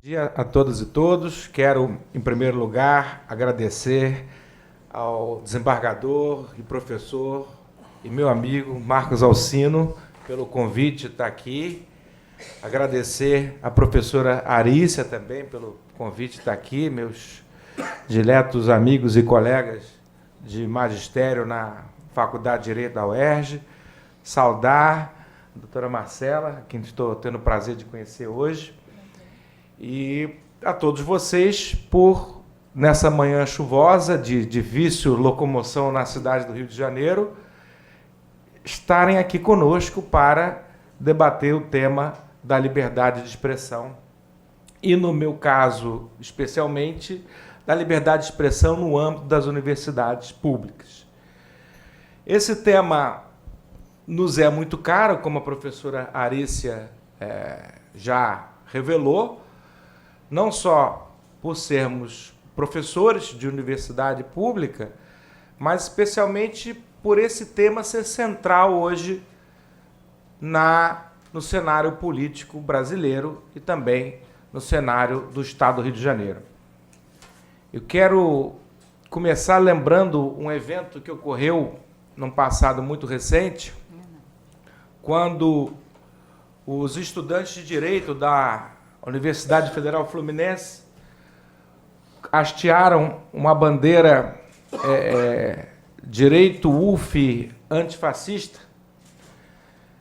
Dia a todas e todos. Quero, em primeiro lugar, agradecer ao desembargador e professor e meu amigo Marcos Alcino pelo convite de estar aqui. Agradecer à professora Arícia também pelo convite de estar aqui, meus diletos amigos e colegas de magistério na Faculdade de Direito da UERJ. Saudar a doutora Marcela, quem estou tendo o prazer de conhecer hoje. E a todos vocês por, nessa manhã chuvosa de difícil locomoção na cidade do Rio de Janeiro, estarem aqui conosco para debater o tema da liberdade de expressão e, no meu caso, especialmente, da liberdade de expressão no âmbito das universidades públicas. Esse tema nos é muito caro, como a professora Arícia já revelou, não só por sermos professores de universidade pública, mas especialmente por esse tema ser central hoje no cenário político brasileiro e também no cenário do Estado do Rio de Janeiro. Eu quero começar lembrando um evento que ocorreu num passado muito recente, quando os estudantes de Direito da Universidade Federal Fluminense hastearam uma bandeira Direito UF antifascista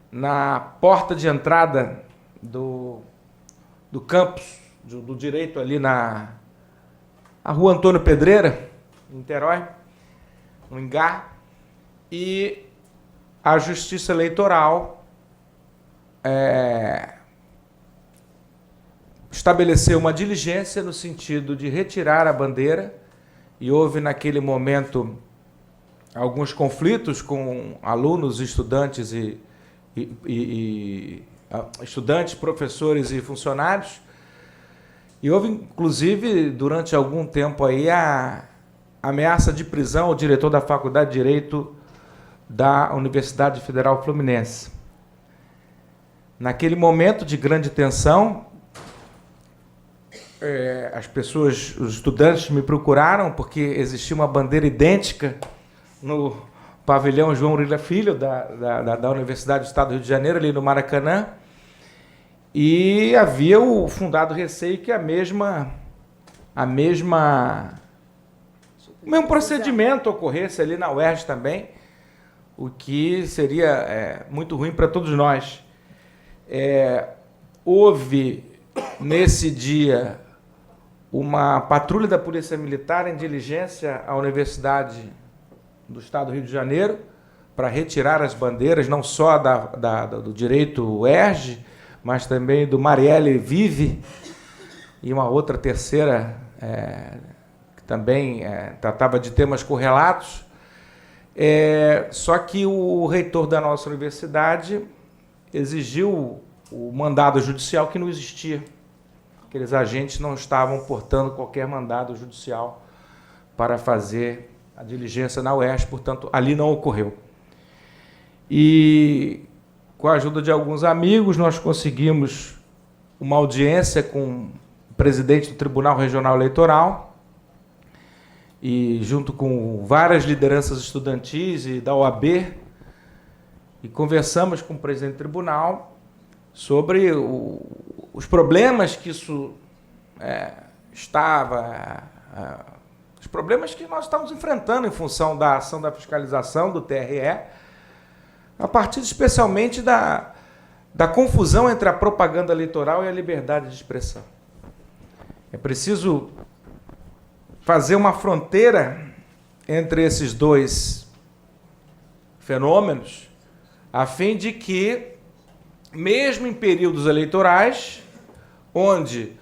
na porta de entrada do campus do Direito ali na Rua Antônio Pedreira, em Niterói, no Ingá, e a Justiça Eleitoral estabeleceu uma diligência no sentido de retirar a bandeira, e houve naquele momento alguns conflitos com alunos, estudantes estudantes, professores e funcionários, e houve inclusive durante algum tempo aí a ameaça de prisão ao diretor da Faculdade de Direito da Universidade Federal Fluminense. Naquele momento de grande tensão, as pessoas, os estudantes me procuraram porque existia uma bandeira idêntica no pavilhão João Rila Filho da Universidade do Estado do Rio de Janeiro, ali no Maracanã, e havia o fundado receio que o mesmo procedimento ocorresse ali na UERJ também, o que seria muito ruim para todos nós. Houve, nesse dia, uma patrulha da Polícia Militar em diligência à Universidade do Estado do Rio de Janeiro para retirar as bandeiras, não só do Direito UERJ, mas também do Marielle Vive e uma outra terceira que também tratava de temas correlatos. Só que o reitor da nossa universidade exigiu o mandado judicial, que não existia. Aqueles agentes não estavam portando qualquer mandado judicial para fazer a diligência na UERJ, portanto, ali não ocorreu. E, com a ajuda de alguns amigos, nós conseguimos uma audiência com o presidente do Tribunal Regional Eleitoral, e junto com várias lideranças estudantis e da OAB, e conversamos com o presidente do tribunal sobre os problemas que isso os problemas que nós estamos enfrentando em função da ação da fiscalização do TRE, a partir especialmente da confusão entre a propaganda eleitoral e a liberdade de expressão. É preciso fazer uma fronteira entre esses dois fenômenos, a fim de que, mesmo em períodos eleitorais, onde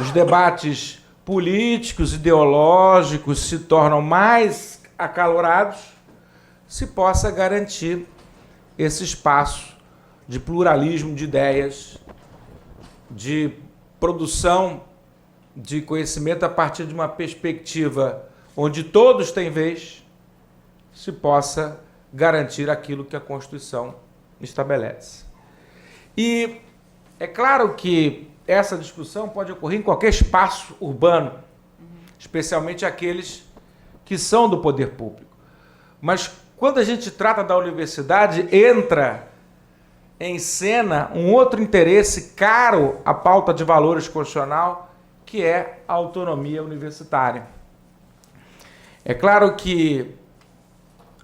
os debates políticos, ideológicos se tornam mais acalorados, se possa garantir esse espaço de pluralismo de ideias, de produção de conhecimento a partir de uma perspectiva onde todos têm vez, se possa garantir aquilo que a Constituição estabelece. E é claro que essa discussão pode ocorrer em qualquer espaço urbano, especialmente aqueles que são do poder público. Mas quando a gente trata da universidade, entra em cena um outro interesse caro à pauta de valores constitucional, que é a autonomia universitária. É claro que,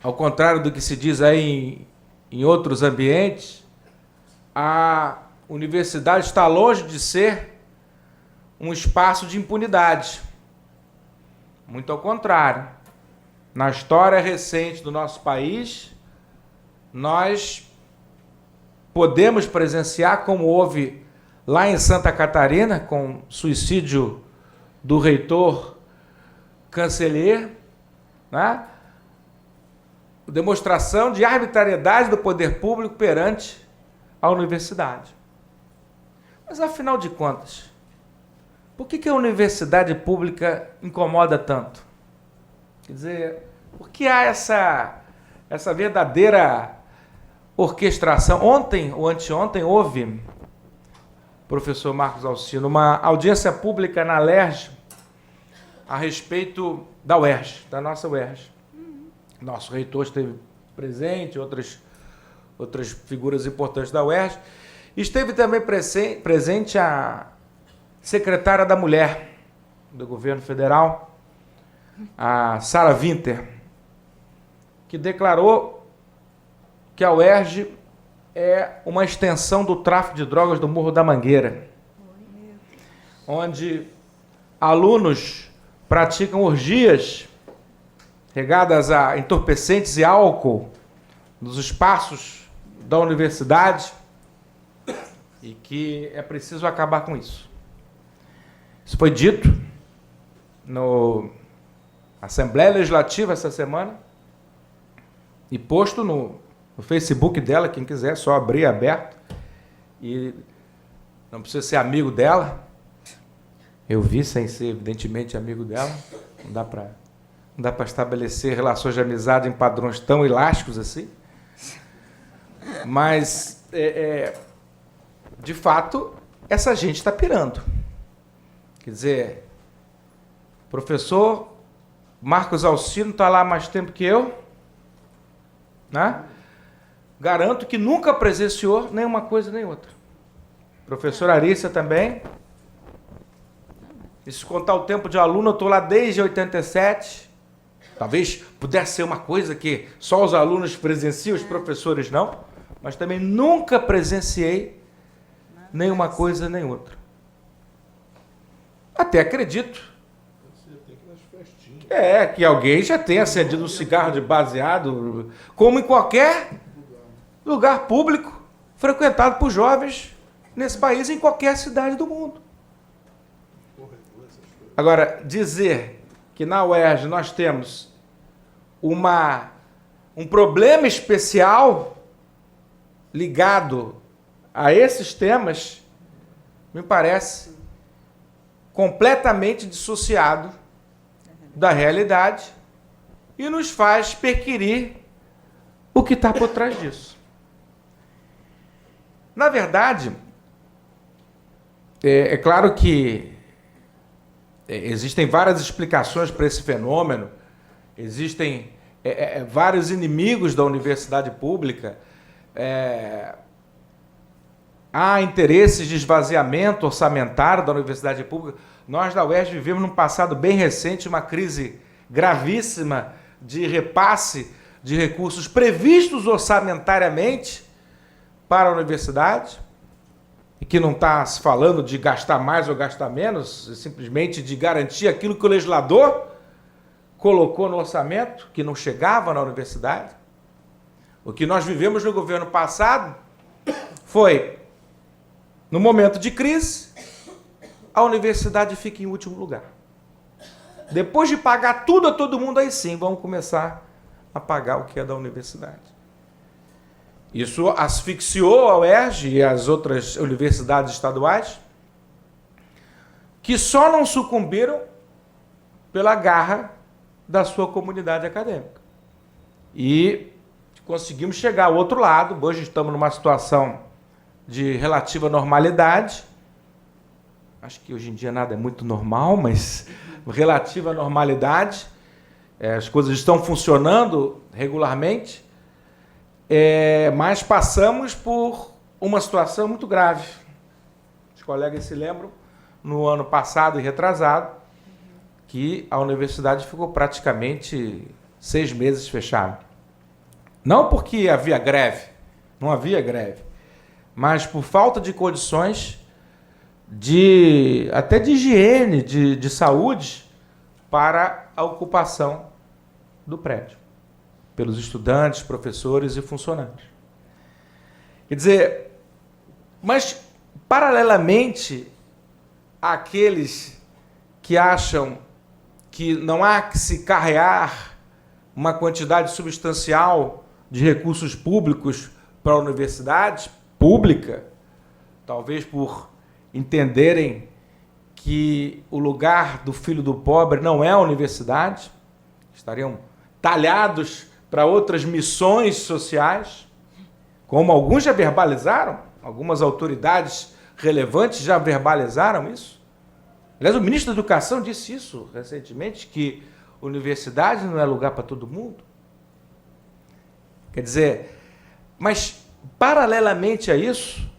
ao contrário do que se diz aí em outros ambientes, a universidade está longe de ser um espaço de impunidade. Muito ao contrário. Na história recente do nosso país, nós podemos presenciar, como houve lá em Santa Catarina, com o suicídio do reitor Canceller, né? Demonstração de arbitrariedade do poder público perante a universidade. Mas, afinal de contas, por que a universidade pública incomoda tanto? Quer dizer, por que há essa verdadeira orquestração? Ontem ou anteontem houve, professor Marcos Alcino, uma audiência pública na LERJ a respeito da UERJ, da nossa UERJ. Nosso reitor esteve presente, outras figuras importantes da UERJ. Esteve também presente a secretária da Mulher do governo federal, a Sara Winter, que declarou que a UERJ é uma extensão do tráfico de drogas do Morro da Mangueira, onde alunos praticam orgias regadas a entorpecentes e álcool nos espaços da universidade e que é preciso acabar com isso. Isso foi dito na Assembleia Legislativa essa semana e posto no Facebook dela, quem quiser, só abrir aberto. E não precisa ser amigo dela. Eu vi sem ser, evidentemente, amigo dela. Não dá para estabelecer relações de amizade em padrões tão elásticos assim. Mas, de fato, essa gente está pirando. Quer dizer, o professor Marcos Alcino está lá há mais tempo que eu, né? Garanto que nunca presenciou nenhuma coisa nem outra. Professor Arícia também. E se contar o tempo de aluno, eu estou lá desde 87. Talvez pudesse ser uma coisa que só os alunos presenciam, os professores não. Mas também nunca presenciei nenhuma coisa nem outra. Até acredito que alguém já tenha acendido um cigarro de baseado, como em qualquer lugar público frequentado por jovens nesse país, em qualquer cidade do mundo. Agora, dizer que na UERJ nós temos um problema especial ligado a esses temas, me parece completamente dissociado da realidade e nos faz perquirir o que está por trás disso. Na verdade, é claro que existem várias explicações para esse fenômeno, existem vários inimigos da universidade pública, há interesses de esvaziamento orçamentário da universidade pública. Nós da UERJ vivemos num passado bem recente uma crise gravíssima de repasse de recursos previstos orçamentariamente para a universidade, e que não está se falando de gastar mais ou gastar menos, simplesmente de garantir aquilo que o legislador colocou no orçamento, que não chegava na universidade. O que nós vivemos no governo passado foi, no momento de crise, a universidade fica em último lugar. Depois de pagar tudo a todo mundo, aí sim, vamos começar a pagar o que é da universidade. Isso asfixiou a UERJ e as outras universidades estaduais, que só não sucumbiram pela garra da sua comunidade acadêmica. E conseguimos chegar ao outro lado. Hoje estamos numa situação de relativa normalidade. Acho que hoje em dia nada é muito normal, mas relativa normalidade. As coisas estão funcionando regularmente, mas passamos por uma situação muito grave. Os colegas se lembram, no ano passado e retrasado, que a universidade ficou praticamente 6 meses fechada. Não porque havia greve, não havia greve, mas por falta de condições até de higiene, de saúde, para a ocupação do prédio, pelos estudantes, professores e funcionários. Quer dizer, mas paralelamente àqueles que acham que não há que se carrear uma quantidade substancial de recursos públicos para a universidade pública, talvez por entenderem que o lugar do filho do pobre não é a universidade, estariam talhados para outras missões sociais, como alguns já verbalizaram, algumas autoridades relevantes já verbalizaram isso. Aliás, o ministro da Educação disse isso recentemente, que universidade não é lugar para todo mundo. Quer dizer, mas paralelamente a isso,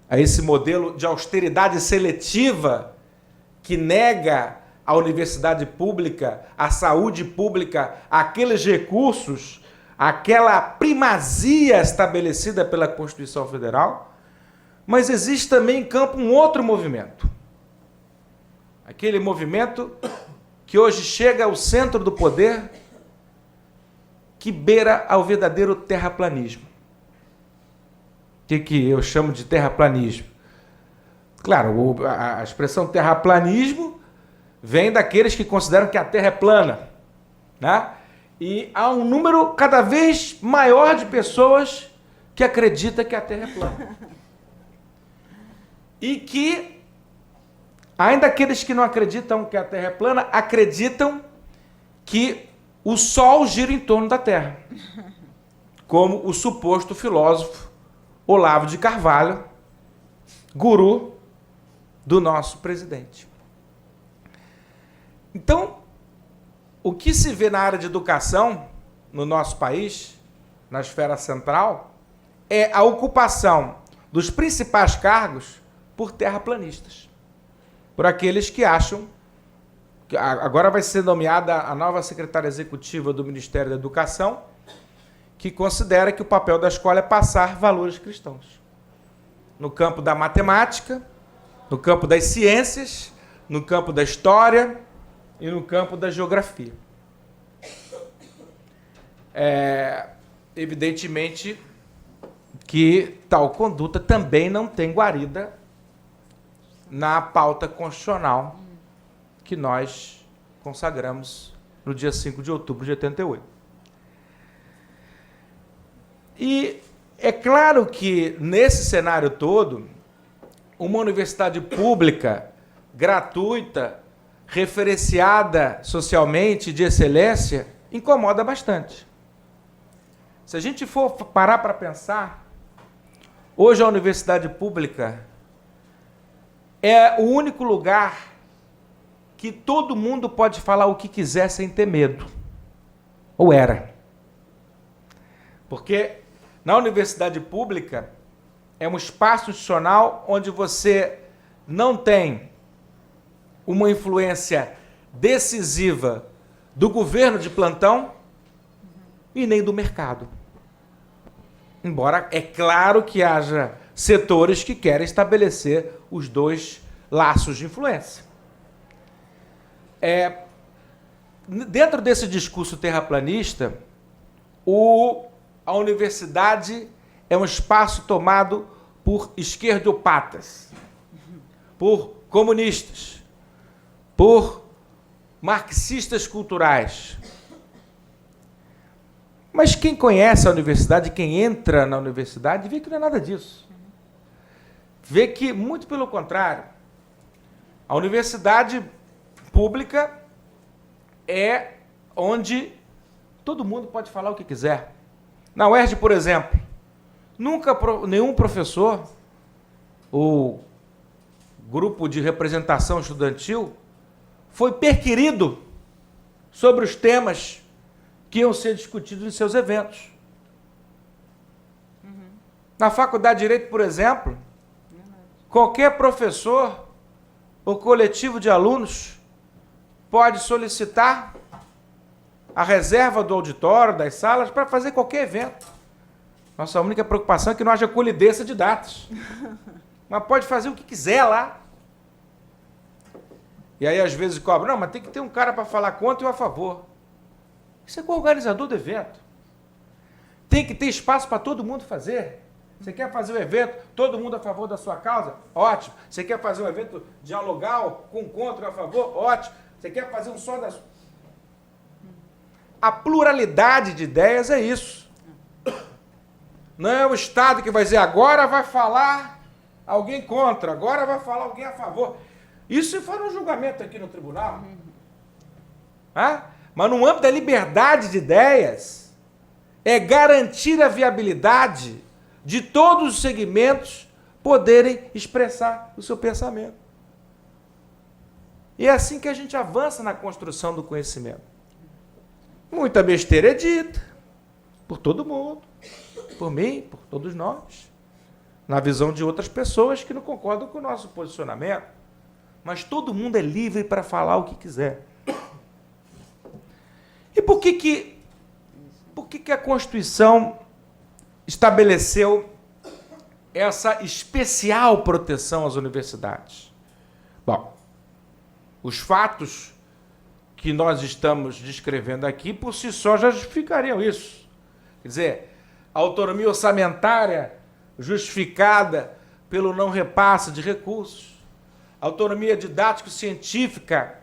a esse modelo de austeridade seletiva que nega à universidade pública, à saúde pública, aqueles recursos, aquela primazia estabelecida pela Constituição Federal, mas existe também em campo um outro movimento. Aquele movimento que hoje chega ao centro do poder, que beira ao verdadeiro terraplanismo. O que eu chamo de terraplanismo? Claro, a expressão terraplanismo vem daqueles que consideram que a Terra é plana, né? E há um número cada vez maior de pessoas que acreditam que a Terra é plana. E que, ainda aqueles que não acreditam que a Terra é plana, acreditam que o Sol gira em torno da Terra, como o suposto filósofo Olavo de Carvalho, guru do nosso presidente. Então, o que se vê na área de educação no nosso país, na esfera central, é a ocupação dos principais cargos por terraplanistas, por aqueles que acham que agora vai ser nomeada a nova secretária executiva do Ministério da Educação, que considera que o papel da escola é passar valores cristãos. No campo da matemática, no campo das ciências, no campo da história e no campo da geografia. Evidentemente que tal conduta também não tem guarida na pauta constitucional que nós consagramos no dia 5 de outubro de 88. E é claro que, nesse cenário todo, uma universidade pública, gratuita, referenciada socialmente, de excelência, incomoda bastante. Se a gente for parar para pensar, hoje a universidade pública é o único lugar que todo mundo pode falar o que quiser sem ter medo. Ou era. Porque na universidade pública é um espaço institucional onde você não tem uma influência decisiva do governo de plantão e nem do mercado. Embora é claro que haja setores que querem estabelecer os dois laços de influência. Dentro desse discurso terraplanista, a universidade é um espaço tomado por esquerdopatas, por comunistas, por marxistas culturais. Mas quem conhece a universidade, quem entra na universidade, vê que não é nada disso. Vê que, muito pelo contrário, a universidade pública é onde todo mundo pode falar o que quiser. Na UERJ, por exemplo, nunca nenhum professor ou grupo de representação estudantil foi perquirido sobre os temas que iam ser discutidos em seus eventos. Na Faculdade de Direito, por exemplo, qualquer professor ou coletivo de alunos pode solicitar a reserva do auditório, das salas, para fazer qualquer evento. Nossa única preocupação é que não haja colidência de datas. Mas pode fazer o que quiser lá. E aí, às vezes, cobra. Não, mas tem que ter um cara para falar contra e a favor. Isso é com o organizador do evento. Tem que ter espaço para todo mundo fazer. Você quer fazer o evento, todo mundo a favor da sua causa? Ótimo. Você quer fazer um evento dialogal, com contra e a favor? Ótimo. Você quer fazer um só das... A pluralidade de ideias é isso. Não é o Estado que vai dizer agora vai falar alguém contra, agora vai falar alguém a favor. Isso se for um julgamento aqui no tribunal. Mas no âmbito da liberdade de ideias, é garantir a viabilidade de todos os segmentos poderem expressar o seu pensamento. E é assim que a gente avança na construção do conhecimento. Muita besteira é dita por todo mundo, por mim, por todos nós, na visão de outras pessoas que não concordam com o nosso posicionamento. Mas todo mundo é livre para falar o que quiser. E por que a Constituição estabeleceu essa especial proteção às universidades? Bom, os fatos que nós estamos descrevendo aqui, por si só, já justificariam isso. Quer dizer, a autonomia orçamentária justificada pelo não repasse de recursos, a autonomia didático-científica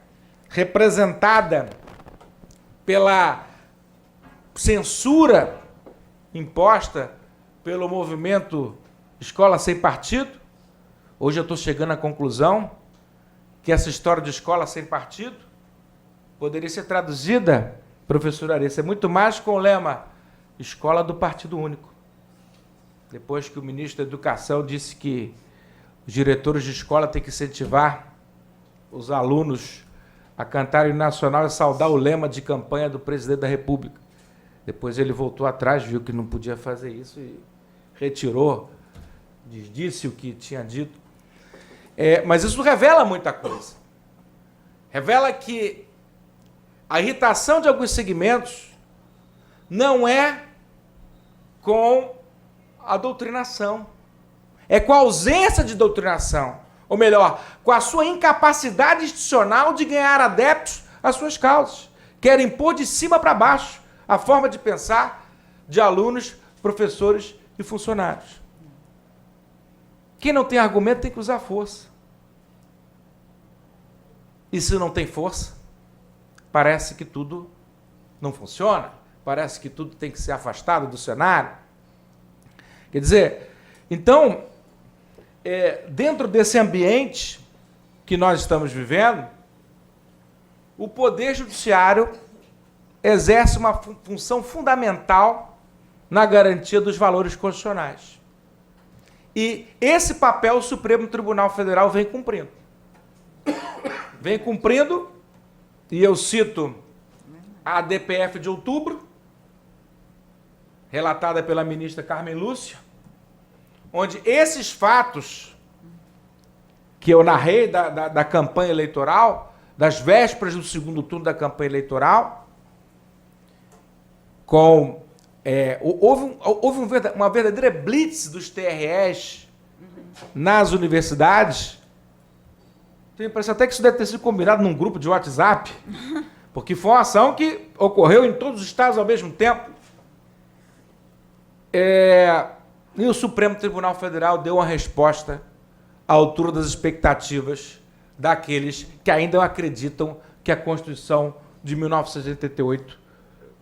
representada pela censura imposta pelo movimento Escola Sem Partido. Hoje eu estou chegando à conclusão que essa história de escola sem partido poderia ser traduzida, professor Arissa, muito mais com o lema Escola do Partido Único. Depois que o ministro da Educação disse que os diretores de escola têm que incentivar os alunos a cantarem o nacional e saudar o lema de campanha do presidente da República. Depois ele voltou atrás, viu que não podia fazer isso e retirou, disse o que tinha dito. Mas isso revela muita coisa. Revela que a irritação de alguns segmentos não é com a doutrinação, é com a ausência de doutrinação, ou melhor, com a sua incapacidade institucional de ganhar adeptos às suas causas. Querem pôr de cima para baixo a forma de pensar de alunos, professores e funcionários. Quem não tem argumento tem que usar força. E se não tem força, parece que tudo não funciona, parece que tudo tem que ser afastado do cenário. Quer dizer, então, dentro desse ambiente que nós estamos vivendo, o Poder Judiciário exerce uma função fundamental na garantia dos valores constitucionais. E esse papel o Supremo Tribunal Federal vem cumprindo. Vem cumprindo, e eu cito a ADPF de outubro, relatada pela ministra Carmen Lúcia, onde esses fatos que eu narrei da campanha eleitoral, das vésperas do segundo turno da campanha eleitoral, houve uma verdadeira blitz dos TREs nas universidades. Tenho a impressão até que isso deve ter sido combinado num grupo de WhatsApp, porque foi uma ação que ocorreu em todos os estados ao mesmo tempo. E o Supremo Tribunal Federal deu uma resposta à altura das expectativas daqueles que ainda acreditam que a Constituição de 1988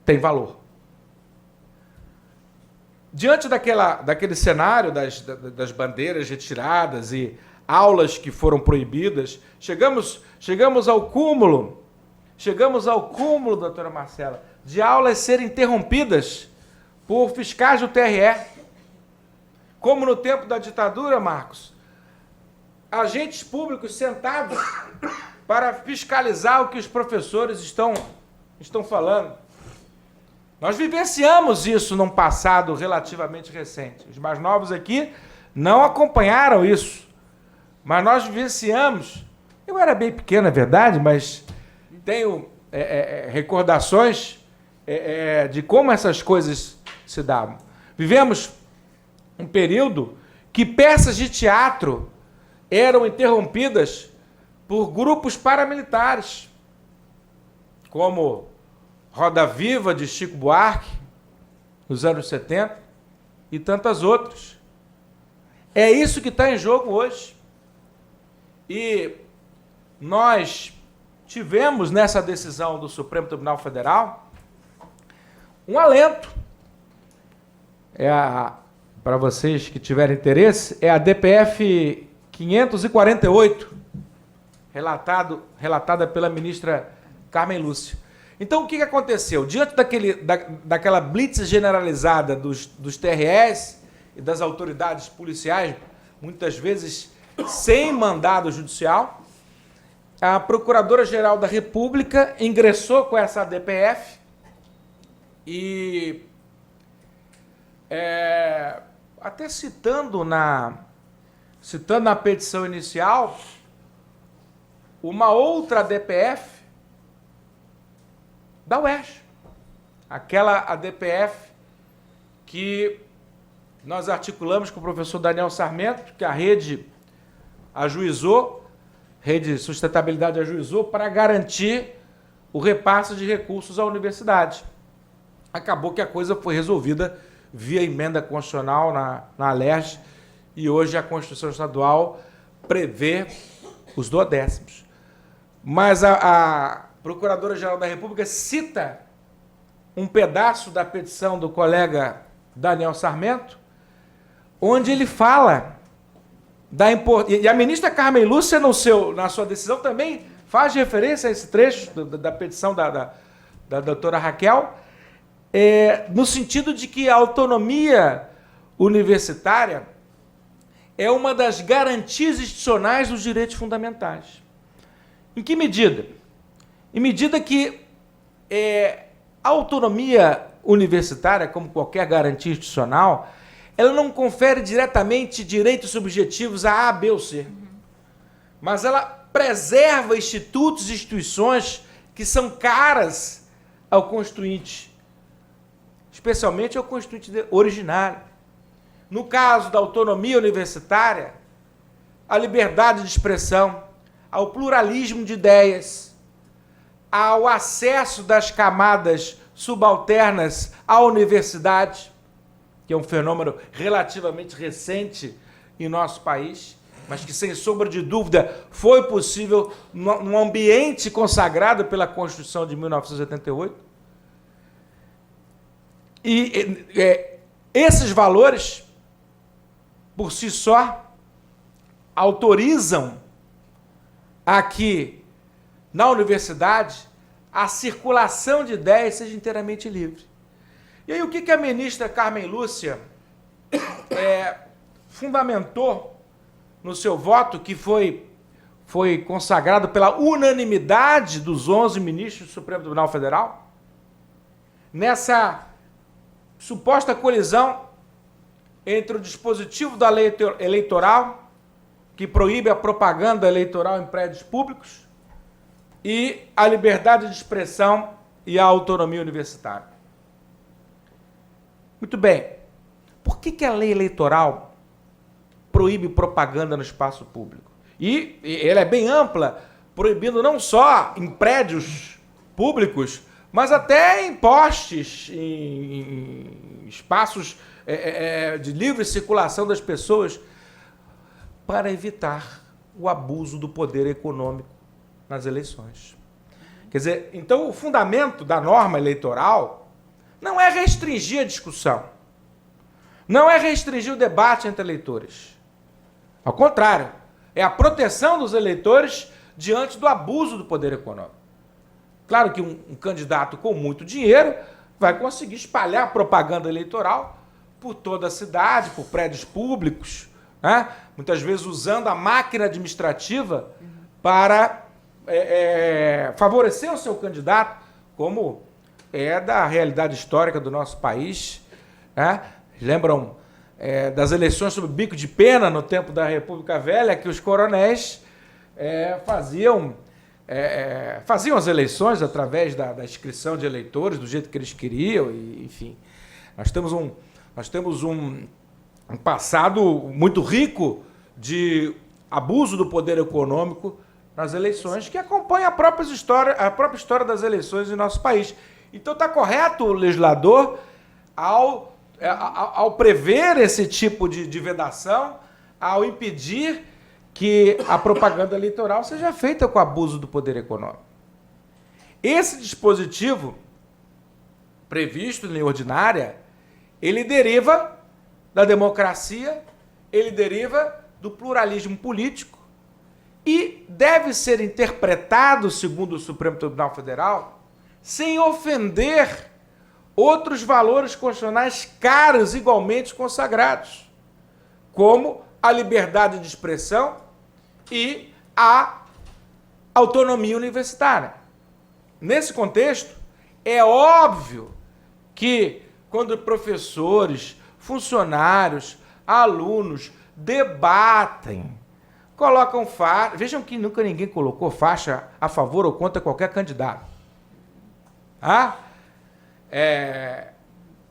tem valor. Diante daquele cenário das bandeiras retiradas e aulas que foram proibidas, chegamos ao cúmulo, doutora Marcela, de aulas serem interrompidas por fiscais do TRE. Como no tempo da ditadura, Marcos, agentes públicos sentados para fiscalizar o que os professores estão falando. Nós vivenciamos isso num passado relativamente recente. Os mais novos aqui não acompanharam isso, mas nós vivenciamos. Eu era bem pequeno, é verdade, mas tenho recordações de como essas coisas se davam. Vivemos um período que peças de teatro eram interrompidas por grupos paramilitares, como Roda Viva, de Chico Buarque, nos anos 70, e tantas outras. É isso que está em jogo hoje. E nós tivemos, nessa decisão do Supremo Tribunal Federal, um alento. Para vocês que tiverem interesse, é a DPF 548, relatada pela ministra Carmen Lúcia. Então, o que aconteceu? Diante daquela blitz generalizada dos TREs e das autoridades policiais, muitas vezes sem mandado judicial, a Procuradora-Geral da República ingressou com essa DPF e, até citando na petição inicial, uma outra DPF da UERJ, aquela ADPF que nós articulamos com o professor Daniel Sarmento, que a rede ajuizou, Rede Sustentabilidade ajuizou, para garantir o repasse de recursos à universidade. Acabou que a coisa foi resolvida via emenda constitucional na ALERJ, e hoje a Constituição Estadual prevê os duodécimos. Mas a Procuradora-Geral da República cita um pedaço da petição do colega Daniel Sarmento, onde ele fala da importância. E a ministra Carmen Lúcia, na sua decisão, também faz referência a esse trecho da petição da doutora Raquel, no sentido de que a autonomia universitária é uma das garantias institucionais dos direitos fundamentais. Em que medida? Em medida que a autonomia universitária, como qualquer garantia institucional, ela não confere diretamente direitos subjetivos a B ou C, mas ela preserva institutos e instituições que são caras ao Constituinte, especialmente ao Constituinte originário. No caso da autonomia universitária, a liberdade de expressão, ao pluralismo de ideias, ao acesso das camadas subalternas à universidade, que é um fenômeno relativamente recente em nosso país, mas que, sem sombra de dúvida, foi possível num ambiente consagrado pela Constituição de 1988. E esses valores, por si só, autorizam a que, na universidade, a circulação de ideias seja inteiramente livre. E aí, o que a ministra Carmen Lúcia fundamentou no seu voto, que foi consagrado pela unanimidade dos 11 ministros do Supremo Tribunal Federal, nessa suposta colisão entre o dispositivo da lei eleitoral, que proíbe a propaganda eleitoral em prédios públicos, e a liberdade de expressão e a autonomia universitária. Muito bem. Por que a lei eleitoral proíbe propaganda no espaço público? E ela é bem ampla, proibindo não só em prédios públicos, mas até em postes, em espaços de livre circulação das pessoas, para evitar o abuso do poder econômico nas eleições. Quer dizer, então o fundamento da norma eleitoral não é restringir a discussão, não é restringir o debate entre eleitores. Ao contrário, é a proteção dos eleitores diante do abuso do poder econômico. Claro que um candidato com muito dinheiro vai conseguir espalhar propaganda eleitoral por toda a cidade, por prédios públicos, né? Muitas vezes usando a máquina administrativa para favorecer o seu candidato, como é da realidade histórica do nosso país, né? Lembram das eleições sob bico de pena no tempo da República Velha, que os coronéis faziam as eleições através da inscrição de eleitores, do jeito que eles queriam, e, enfim. Nós temos um passado muito rico de abuso do poder econômico nas eleições, que acompanha a própria história das eleições em nosso país. Então está correto o legislador ao prever esse tipo de vedação, ao impedir que a propaganda eleitoral seja feita com abuso do poder econômico. Esse dispositivo, previsto em lei ordinária, ele deriva da democracia, ele deriva do pluralismo político e deve ser interpretado, segundo o Supremo Tribunal Federal, sem ofender outros valores constitucionais caros igualmente consagrados, como a liberdade de expressão e a autonomia universitária. Nesse contexto, é óbvio que quando professores, funcionários, alunos debatem, colocam faixa... Vejam que nunca ninguém colocou faixa a favor ou contra qualquer candidato.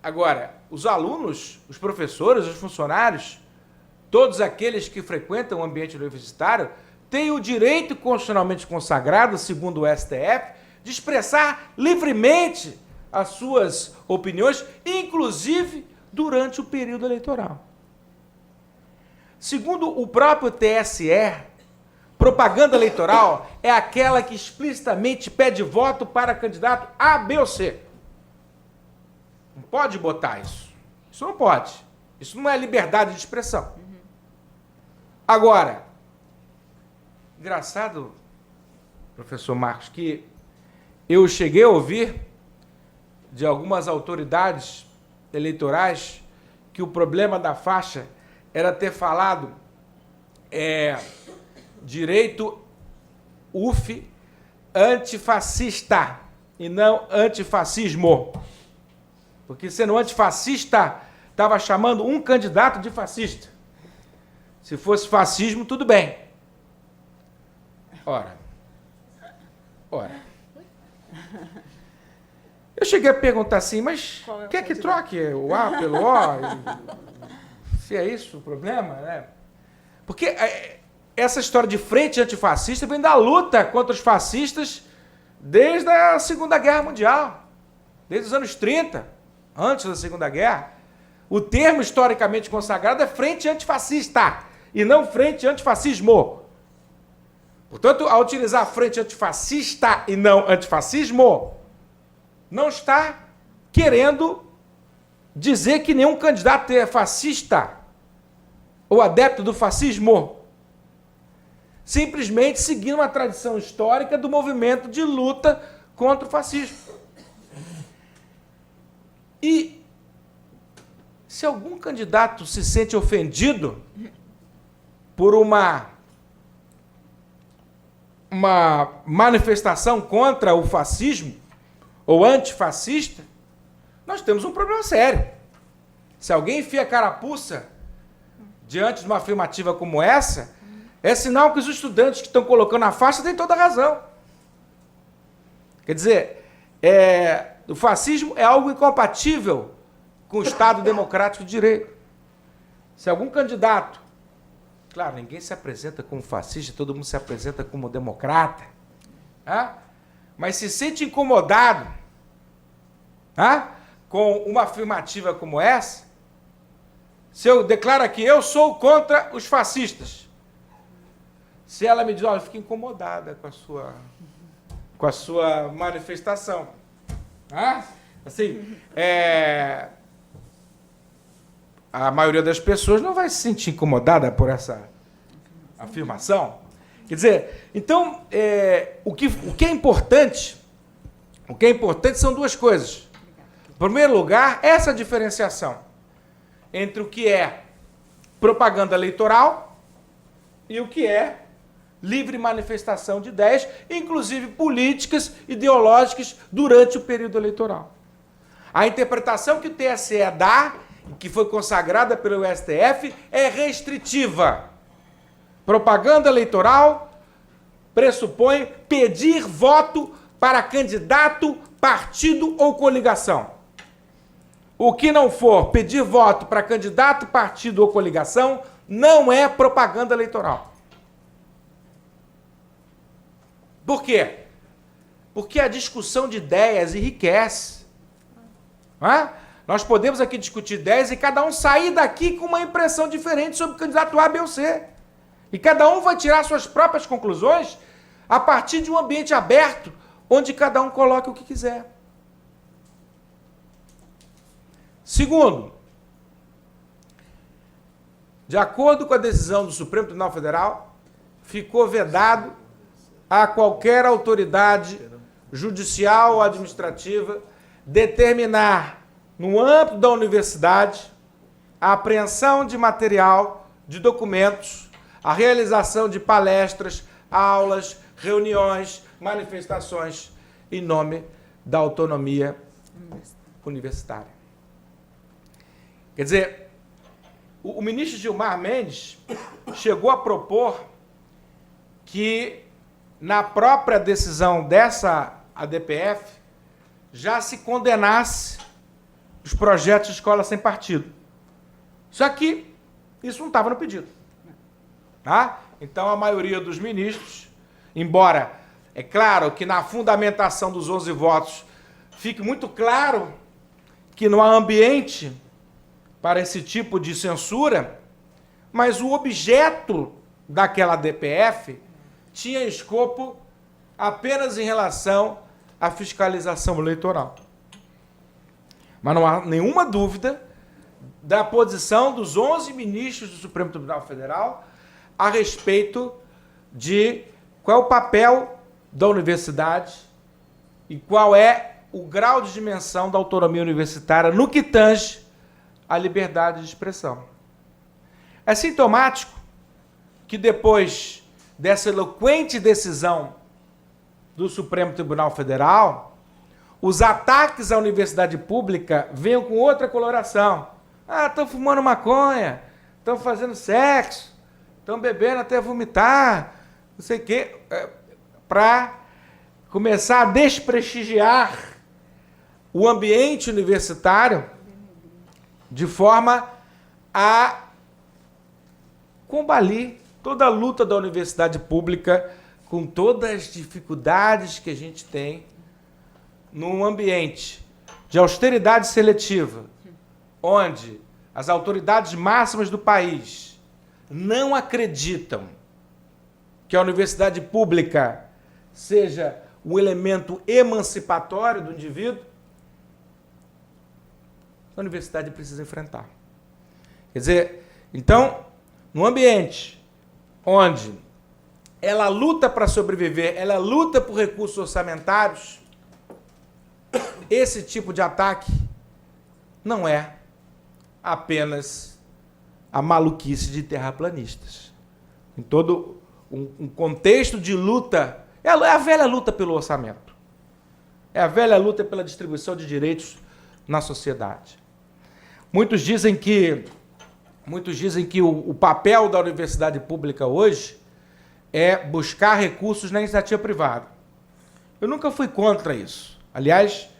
Agora, os alunos, os professores, os funcionários, todos aqueles que frequentam o ambiente universitário têm o direito constitucionalmente consagrado, segundo o STF, de expressar livremente as suas opiniões, inclusive durante o período eleitoral. Segundo o próprio TSE, propaganda eleitoral é aquela que explicitamente pede voto para candidato A, B ou C. Não pode botar isso. Isso não pode. Isso não é liberdade de expressão. Agora, engraçado, professor Marcos, que eu cheguei a ouvir de algumas autoridades eleitorais que o problema da faixa era ter falado direito UF antifascista e não antifascismo. Porque sendo antifascista, estava chamando um candidato de fascista. Se fosse fascismo, tudo bem. Ora. Eu cheguei a perguntar assim, mas quer que troque o A pelo O? Se é isso o problema, né? Porque essa história de frente antifascista vem da luta contra os fascistas desde a Segunda Guerra Mundial, desde os anos 30, antes da Segunda Guerra. O termo historicamente consagrado é frente antifascista e não frente antifascismo. Portanto, ao utilizar frente antifascista e não antifascismo, não está querendo dizer que nenhum candidato é fascista ou adepto do fascismo. Simplesmente seguindo uma tradição histórica do movimento de luta contra o fascismo. E se algum candidato se sente ofendido por uma manifestação contra o fascismo ou antifascista, nós temos um problema sério. Se alguém enfia a carapuça diante de uma afirmativa como essa, é sinal que os estudantes que estão colocando a faixa têm toda a razão. Quer dizer, o fascismo é algo incompatível com o Estado democrático de direito. Se algum candidato, claro, ninguém se apresenta como fascista, todo mundo se apresenta como democrata, mas se sente incomodado com uma afirmativa como essa, se eu declaro aqui, eu sou contra os fascistas. se ela me diz, olha, eu fico incomodada com a sua manifestação. Ah? Assim, a maioria das pessoas não vai se sentir incomodada por essa afirmação. Quer dizer, então, o que é importante são duas coisas. Em primeiro lugar, essa diferenciação entre o que é propaganda eleitoral e o que é livre manifestação de ideias, inclusive políticas, ideológicas, durante o período eleitoral. A interpretação que o TSE dá, que foi consagrada pelo STF, é restritiva. Propaganda eleitoral pressupõe pedir voto para candidato, partido ou coligação. O que não for pedir voto para candidato, partido ou coligação não é propaganda eleitoral. Por quê? Porque a discussão de ideias enriquece. Não é? Nós podemos aqui discutir ideias e cada um sair daqui com uma impressão diferente sobre o candidato A, B ou C. E cada um vai tirar suas próprias conclusões a partir de um ambiente aberto, onde cada um coloque o que quiser. Segundo, de acordo com a decisão do Supremo Tribunal Federal, ficou vedado a qualquer autoridade judicial ou administrativa determinar, no âmbito da universidade, a apreensão de material, de documentos, a realização de palestras, aulas, reuniões, manifestações em nome da autonomia universitária. Quer dizer, o ministro Gilmar Mendes chegou a propor que, na própria decisão dessa ADPF, já se condenasse os projetos de escola sem partido. Só que isso não estava no pedido. Tá? Então, a maioria dos ministros, embora, é claro que na fundamentação dos 11 votos fique muito claro que não há ambiente para esse tipo de censura, mas o objeto daquela DPF tinha escopo apenas em relação à fiscalização eleitoral. Mas não há nenhuma dúvida da posição dos 11 ministros do Supremo Tribunal Federal a respeito de qual é o papel da universidade e qual é o grau de dimensão da autonomia universitária no que tange à liberdade de expressão. É sintomático que depois dessa eloquente decisão do Supremo Tribunal Federal, os ataques à universidade pública venham com outra coloração. Ah, estão fumando maconha, estão fazendo sexo, estão bebendo até vomitar, não sei o quê, para começar a desprestigiar o ambiente universitário de forma a combater toda a luta da universidade pública com todas as dificuldades que a gente tem num ambiente de austeridade seletiva, onde as autoridades máximas do país não acreditam que a universidade pública seja um elemento emancipatório do indivíduo, a universidade precisa enfrentar. Quer dizer, então, num ambiente onde ela luta para sobreviver, ela luta por recursos orçamentários, esse tipo de ataque não é apenas a maluquice de terraplanistas. Em todo um contexto de luta, é a velha luta pelo orçamento. É a velha luta pela distribuição de direitos na sociedade. Muitos dizem que o papel da universidade pública hoje é buscar recursos na iniciativa privada. Eu nunca fui contra isso. Aliás,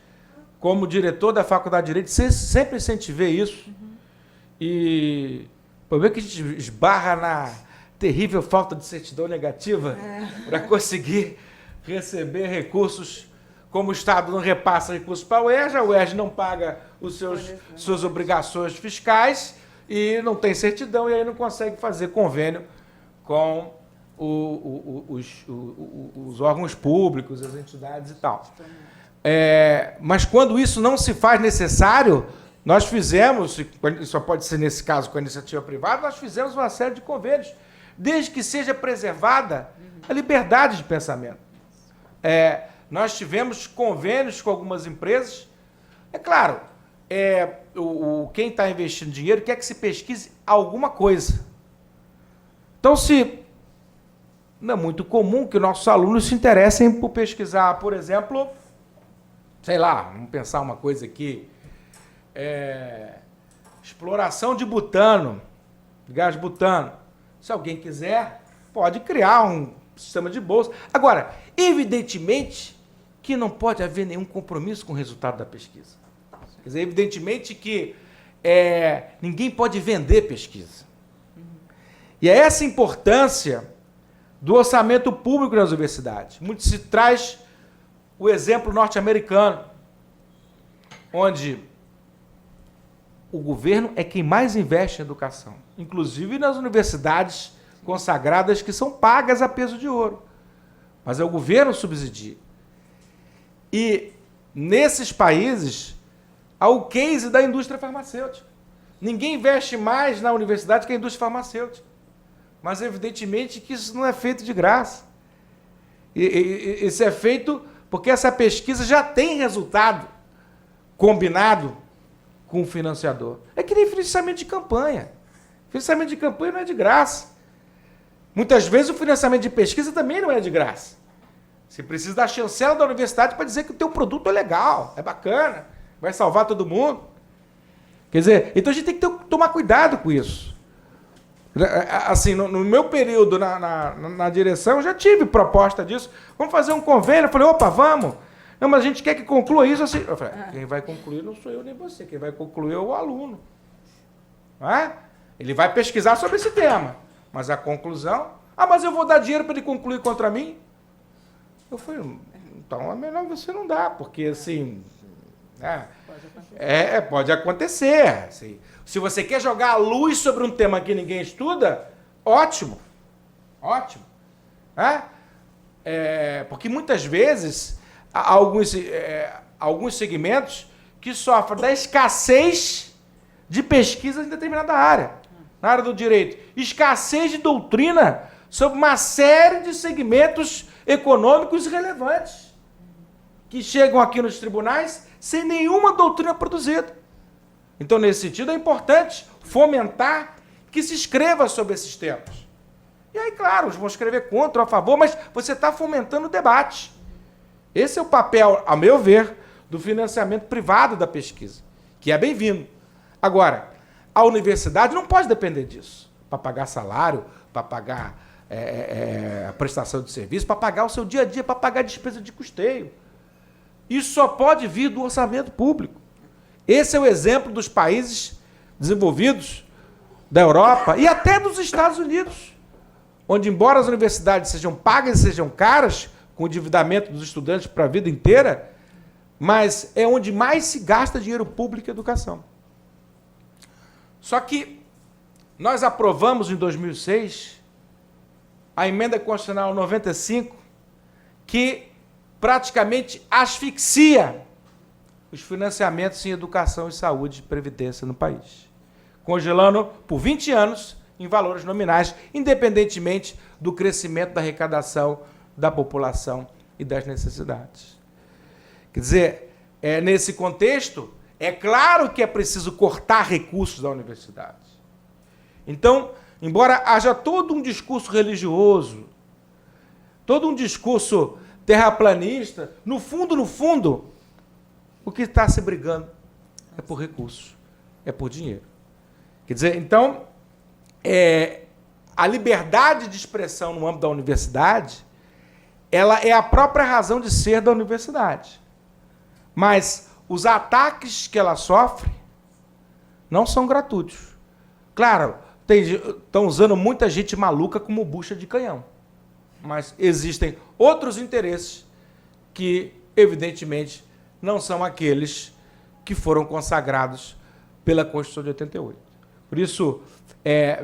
como diretor da Faculdade de Direito, sempre incentivei isso. E o problema é que a gente esbarra na terrível falta de certidão negativa para conseguir receber recursos, como o Estado não repassa recursos para a UERJ não paga suas obrigações fiscais e não tem certidão, e aí não consegue fazer convênio com os órgãos públicos, as entidades e tal. Mas quando isso não se faz necessário, nós fizemos, só pode ser nesse caso com a iniciativa privada, nós fizemos uma série de convênios, desde que seja preservada a liberdade de pensamento. Nós tivemos convênios com algumas empresas. É claro, quem está investindo dinheiro quer que se pesquise alguma coisa. Então, não é muito comum que nossos alunos se interessem por pesquisar, por exemplo, sei lá, vamos pensar uma coisa aqui, exploração de butano, de gás butano. Se alguém quiser, pode criar um sistema de bolsa. Agora, evidentemente que não pode haver nenhum compromisso com o resultado da pesquisa. Quer dizer, evidentemente que ninguém pode vender pesquisa. E é essa importância do orçamento público nas universidades. Muito se traz o exemplo norte-americano, onde o governo é quem mais investe em educação, inclusive nas universidades consagradas que são pagas a peso de ouro. Mas é o governo que subsidia. E nesses países há o case da indústria farmacêutica. Ninguém investe mais na universidade que a indústria farmacêutica. Mas, evidentemente, que isso não é feito de graça. Isso é feito porque essa pesquisa já tem resultado combinado com o financiador. É que nem financiamento de campanha. Financiamento de campanha não é de graça. Muitas vezes o financiamento de pesquisa também não é de graça. Você precisa da chancela da universidade para dizer que o teu produto é legal, é bacana, vai salvar todo mundo. Quer dizer, então a gente tem que tomar cuidado com isso. Assim, no meu período na direção, eu já tive proposta disso. Vamos fazer um convênio. Eu falei, opa, vamos. Não, mas a gente quer que conclua isso assim. Eu falei, quem vai concluir não sou eu nem você. Quem vai concluir é o aluno. Não é? Ele vai pesquisar sobre esse tema. Mas a conclusão... mas eu vou dar dinheiro para ele concluir contra mim? Eu falei, então é melhor você não dar, porque assim... pode acontecer. Assim. Se você quer jogar a luz sobre um tema que ninguém estuda, ótimo. Ótimo. Porque muitas vezes há alguns segmentos que sofrem da escassez de pesquisa em determinada área. Na área do direito. Escassez de doutrina sobre uma série de segmentos econômicos relevantes que chegam aqui nos tribunais sem nenhuma doutrina produzida. Então, nesse sentido, é importante fomentar que se escreva sobre esses temas. E aí, claro, uns vão escrever contra ou a favor, mas você está fomentando o debate. Esse é o papel, a meu ver, do financiamento privado da pesquisa, que é bem-vindo. Agora, a universidade não pode depender disso, para pagar salário, para pagar a prestação de serviço, para pagar o seu dia a dia, para pagar a despesa de custeio. Isso só pode vir do orçamento público. Esse é o exemplo dos países desenvolvidos da Europa e até dos Estados Unidos, onde, embora as universidades sejam pagas e sejam caras, com o endividamento dos estudantes para a vida inteira, mas é onde mais se gasta dinheiro público em educação. Só que nós aprovamos em 2006 a emenda constitucional 95, que praticamente asfixia os financiamentos em educação e saúde e previdência no país, congelando por 20 anos em valores nominais, independentemente do crescimento da arrecadação da população e das necessidades. Quer dizer, nesse contexto, é claro que é preciso cortar recursos da universidade. Então, embora haja todo um discurso religioso, todo um discurso terraplanista, no fundo, o que está se brigando é por recursos, é por dinheiro. Quer dizer, então, a liberdade de expressão no âmbito da universidade, ela é a própria razão de ser da universidade. Mas os ataques que ela sofre não são gratuitos. Claro, estão usando muita gente maluca como bucha de canhão. Mas existem outros interesses que, evidentemente, não são aqueles que foram consagrados pela Constituição de 88. Por isso,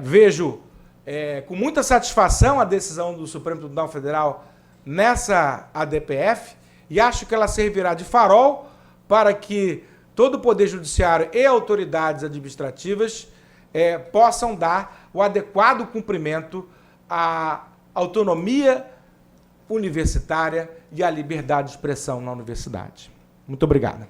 vejo com muita satisfação a decisão do Supremo Tribunal Federal nessa ADPF e acho que ela servirá de farol para que todo o Poder Judiciário e autoridades administrativas possam dar o adequado cumprimento à autonomia universitária e à liberdade de expressão na universidade. Muito obrigado.